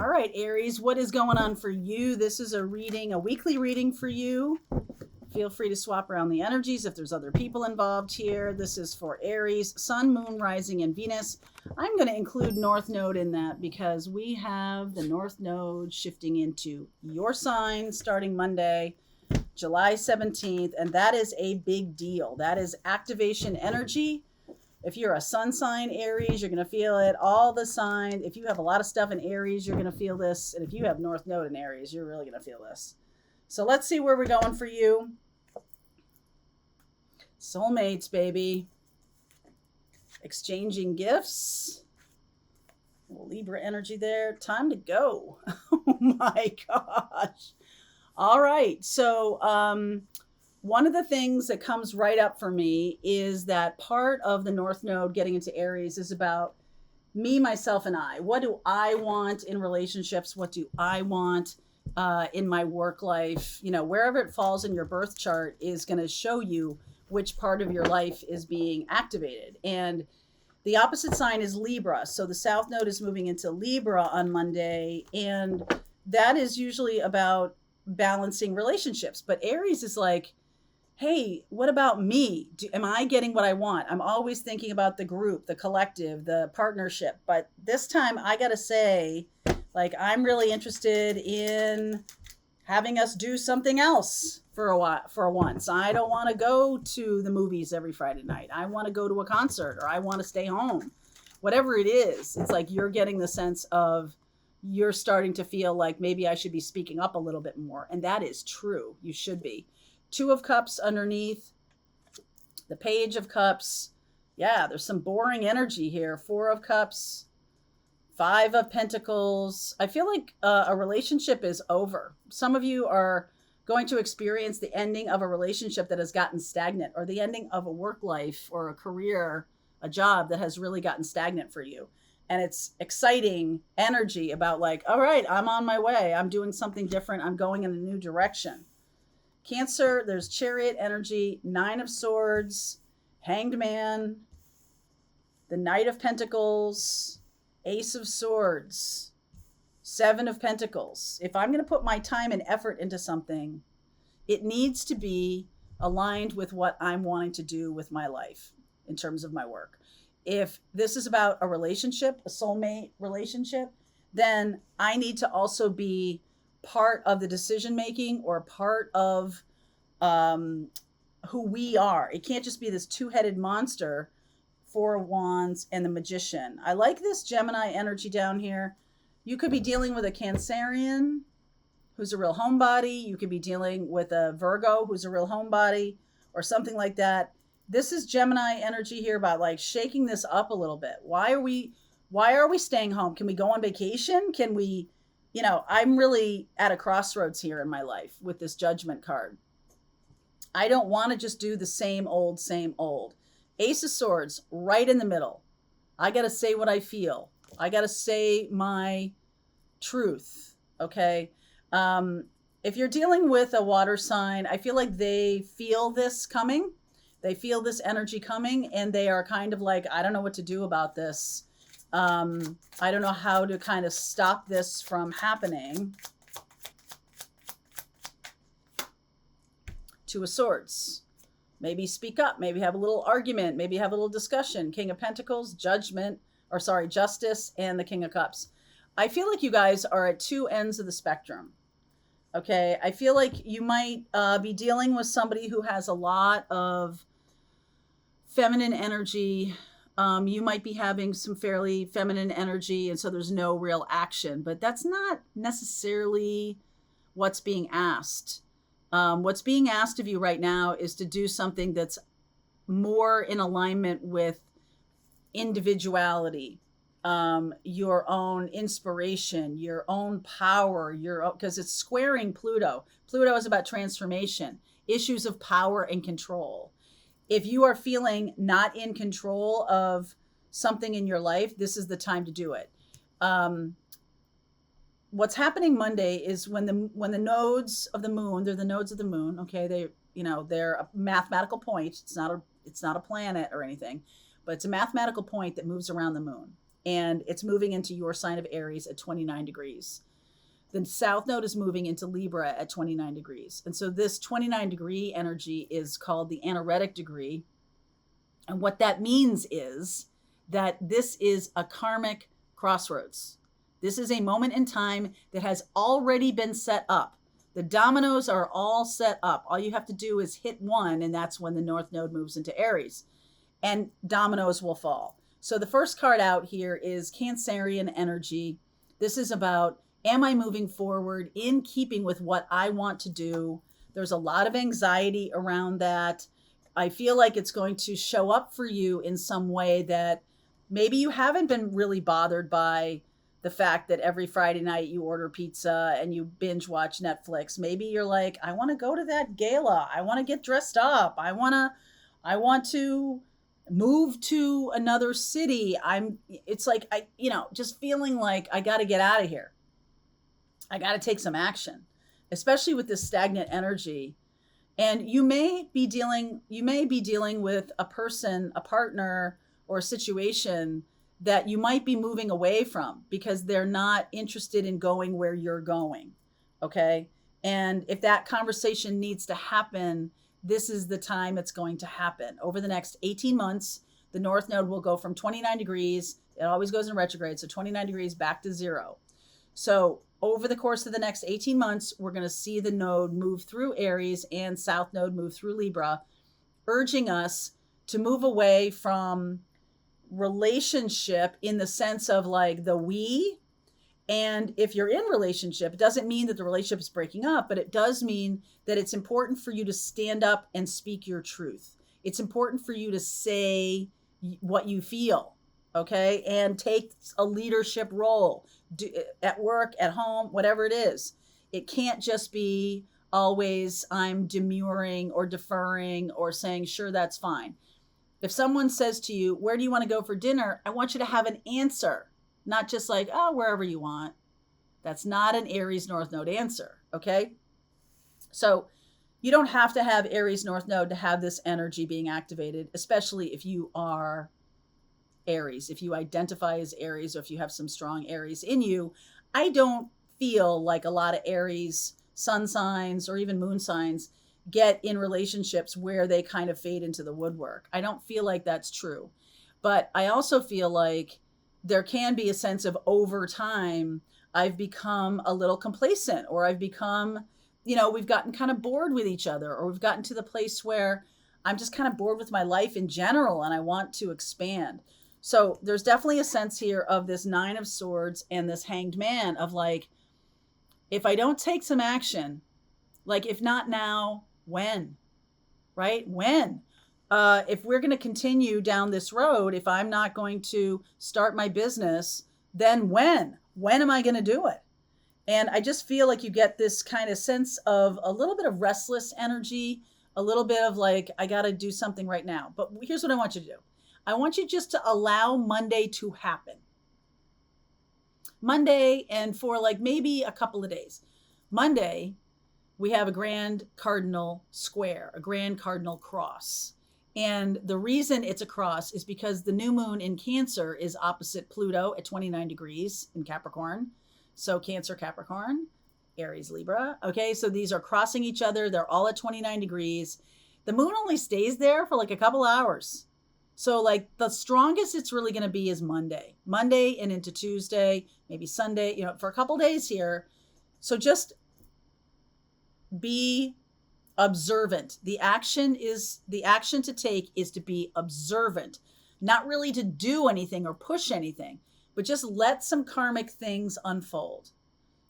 All right, Aries, what is going on for you? This is a reading, a weekly reading for you. Feel free to swap around the energies if there's other people involved here. This is for Aries, Sun, Moon, Rising, and Venus. I'm going to include North Node in that because we have the North Node shifting into your sign starting Monday, July 17th, and that is a big deal. That is activation energy. If you're a sun sign Aries, you're going to feel it. All the signs, if you have a lot of stuff in Aries, you're going to feel this. And if you have North Node in Aries, you're really going to feel this. So let's see where we're going for you. Soulmates, baby. Exchanging gifts. Libra energy there. Time to go. Oh my gosh. All right. So, one of the things that comes right up for me is that part of the North Node getting into Aries is about me, myself, and I. What do I want in relationships? What do I want in my work life? You know, wherever it falls in your birth chart is going to show you which part of your life is being activated. And the opposite sign is Libra. So the South Node is moving into Libra on Monday. And that is usually about balancing relationships. But Aries is like, hey, what about me? Am I getting what I want? I'm always thinking about the group, the collective, the partnership. But this time I got to say, like, I'm really interested in having us do something else for a while, for once. I don't want to go to the movies every Friday night. I want to go to a concert, or I want to stay home. Whatever it is, it's like you're getting the sense of you're starting to feel like maybe I should be speaking up a little bit more. And that is true. You should be. Two of Cups underneath, the Page of Cups. Yeah, there's some boring energy here. Four of Cups, Five of Pentacles. I feel like a relationship is over. Some of you are going to experience the ending of a relationship that has gotten stagnant, or the ending of a work life or a career, a job that has really gotten stagnant for you. And it's exciting energy about like, all right, I'm on my way. I'm doing something different. I'm going in a new direction. Cancer, there's Chariot energy, Nine of Swords, Hanged Man, the Knight of Pentacles, Ace of Swords, Seven of Pentacles. If I'm going to put my time and effort into something, it needs to be aligned with what I'm wanting to do with my life in terms of my work. If this is about a relationship, a soulmate relationship, then I need to also be part of the decision making, or part of who we are. It can't just be this two-headed monster, Four of Wands and the Magician. I like this Gemini energy down here. You could be dealing with a Cancerian who's a real homebody. You could be dealing with a Virgo who's a real homebody, or something like that. This is Gemini energy here about like shaking this up a little bit. Why are we staying home? Can we go on vacation? Can we, you know, I'm really at a crossroads here in my life with this Judgment card. I don't want to just do the same old, same old. Ace of Swords, right in the middle. I got to say what I feel. I got to say my truth. Okay. If you're dealing with a water sign, I feel like they feel this coming. They feel this energy coming, and they are kind of like, I don't know what to do about this. I don't know how to kind of stop this from happening. Two of Swords. Maybe speak up, maybe have a little argument, maybe have a little discussion. King of Pentacles, Justice, and the King of Cups. I feel like you guys are at two ends of the spectrum. Okay, I feel like you might be dealing with somebody who has a lot of feminine energy. You might be having some fairly feminine energy, and so there's no real action, but that's not necessarily what's being asked. What's being asked of you right now is to do something that's more in alignment with individuality, your own inspiration, your own power, because it's squaring Pluto. Pluto is about transformation, issues of power and control. If you are feeling not in control of something in your life, this is the time to do it. What's happening Monday is when the nodes of the moon, they're the nodes of the moon. Okay. They're a mathematical point. It's not a planet or anything, but it's a mathematical point that moves around the moon. and it's moving into your sign of Aries at 29 degrees. The South Node is moving into Libra at 29 degrees. And so this 29 degree energy is called the anaretic degree. And what that means is that this is a karmic crossroads. This is a moment in time that has already been set up. The dominoes are all set up. All you have to do is hit one, and that's when the North Node moves into Aries, and dominoes will fall. So the first card out here is Cancerian energy. This is about, am I moving forward in keeping with what I want to do? There's a lot of anxiety around that. I feel like it's going to show up for you in some way that maybe you haven't been really bothered by the fact that every Friday night you order pizza and you binge watch Netflix. Maybe you're like, I want to go to that gala. I want to get dressed up. I want to move to another city. It's like, just feeling like I got to get out of here. I got to take some action, especially with this stagnant energy. And you may be dealing with a person, a partner, or a situation that you might be moving away from because they're not interested in going where you're going. Okay. And if that conversation needs to happen, this is the time it's going to happen. Over the next 18 months, the North Node will go from 29 degrees. It always goes in retrograde. So 29 degrees back to 0. So over the course of the next 18 months, we're going to see the node move through Aries and South Node move through Libra, urging us to move away from relationship in the sense of like the we. And if you're in relationship, it doesn't mean that the relationship is breaking up, but it does mean that it's important for you to stand up and speak your truth. It's important for you to say what you feel, okay? And take a leadership role at work, at home, whatever it is. It can't just be always I'm demurring or deferring or saying, sure, that's fine. If someone says to you, where do you want to go for dinner? I want you to have an answer, not just like, oh, wherever you want. That's not an Aries North Node answer, okay? So you don't have to have Aries North Node to have this energy being activated, especially if you are Aries, if you identify as Aries, or if you have some strong Aries in you. I don't feel like a lot of Aries sun signs or even moon signs get in relationships where they kind of fade into the woodwork. I don't feel like that's true. But I also feel like there can be a sense of over time, I've become a little complacent, or I've become, we've gotten kind of bored with each other, or we've gotten to the place where I'm just kind of bored with my life in general and I want to expand. So there's definitely a sense here of this 9 of Swords and this Hanged Man of like, if I don't take some action, like if not now, when, right? When? If we're going to continue down this road, if I'm not going to start my business, then when? When am I going to do it? And I just feel like you get this kind of sense of a little bit of restless energy, a little bit of like, I got to do something right now. But here's what I want you to do. I want you just to allow Monday to happen. Monday, and for like maybe a couple of days. Monday, we have a grand cardinal square, a grand cardinal cross. And the reason it's a cross is because the new moon in Cancer is opposite Pluto at 29 degrees in Capricorn. So Cancer, Capricorn, Aries, Libra. Okay, so these are crossing each other. They're all at 29 degrees. The moon only stays there for like a couple hours. So like the strongest it's really going to be is Monday and into Tuesday, maybe Sunday, for a couple days here. So just be observant. The action to take is to be observant, not really to do anything or push anything, but just let some karmic things unfold.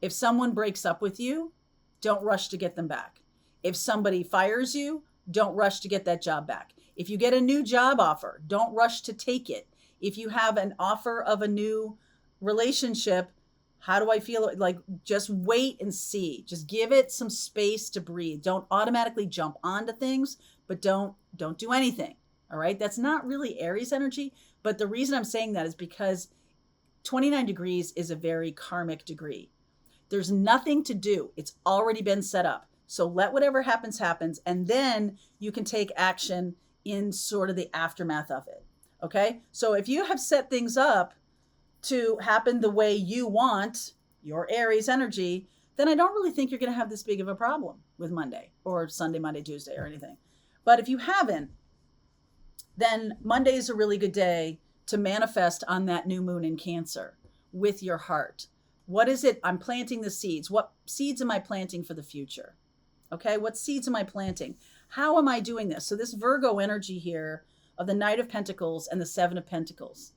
If someone breaks up with you, don't rush to get them back. If somebody fires you, don't rush to get that job back. If you get a new job offer, don't rush to take it. If you have an offer of a new relationship, how do I feel? Like, just wait and see. Just give it some space to breathe. Don't automatically jump onto things, but don't do anything. All right. That's not really Aries energy. But the reason I'm saying that is because 29 degrees is a very karmic degree. There's nothing to do. It's already been set up. So let whatever happens. And then you can take action in sort of the aftermath of it. Okay. So if you have set things up to happen the way you want, your Aries energy, then I don't really think you're going to have this big of a problem with Monday or Sunday, Monday, Tuesday, or anything. But if you haven't, then Monday is a really good day to manifest on that new moon in Cancer with your heart. What is it? I'm planting the seeds. What seeds am I planting for the future? Okay, what seeds am I planting? How am I doing this? So this Virgo energy here of the Knight of Pentacles and the Seven of Pentacles.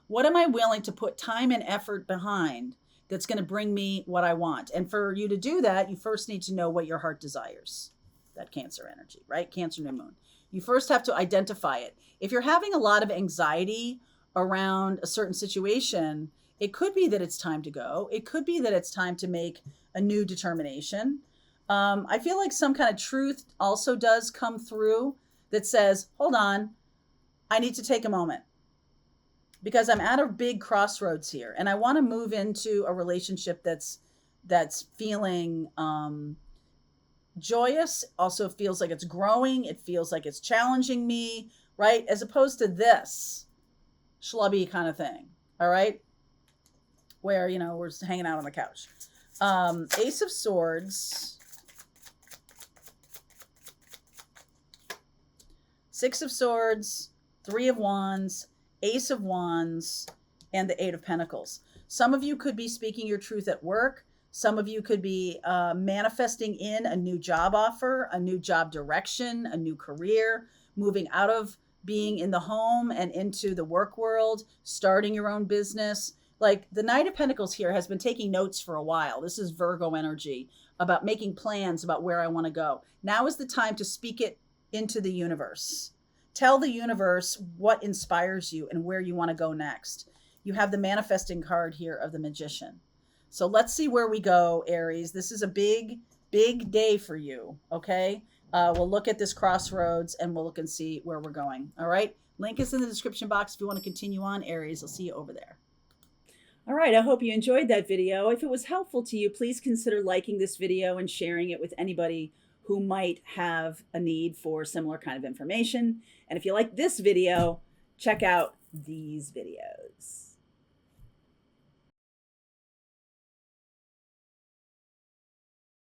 What am I willing to put time and effort behind that's going to bring me what I want? And for you to do that, you first need to know what your heart desires. That Cancer energy, right? Cancer new moon. You first have to identify it. If you're having a lot of anxiety around a certain situation, it could be that it's time to go. It could be that it's time to make a new determination. I feel like some kind of truth also does come through that says, hold on, I need to take a moment because I'm at a big crossroads here and I want to move into a relationship that's feeling joyous, also feels like it's growing. It feels like it's challenging me, right? As opposed to this schlubby kind of thing. All right. Where, you know, we're just hanging out on the couch. Ace of Swords, Six of Swords, Three of Wands, Ace of Wands, and the Eight of Pentacles. Some of you could be speaking your truth at work. Some of you could be manifesting in a new job offer, a new job direction, a new career, moving out of being in the home and into the work world, starting your own business. Like the Knight of Pentacles here has been taking notes for a while. This is Virgo energy about making plans about where I want to go. Now is the time to speak it into the universe. Tell the universe what inspires you and where you want to go next. You have the manifesting card here of the Magician. So let's see where we go, Aries. This is a big, big day for you, okay? We'll look at this crossroads and we'll look and see where we're going, all right? Link is in the description box if you want to continue on, Aries. I'll see you over there. All right, I hope you enjoyed that video. If it was helpful to you, please consider liking this video and sharing it with anybody who might have a need for similar kind of information. And if you like this video, check out these videos.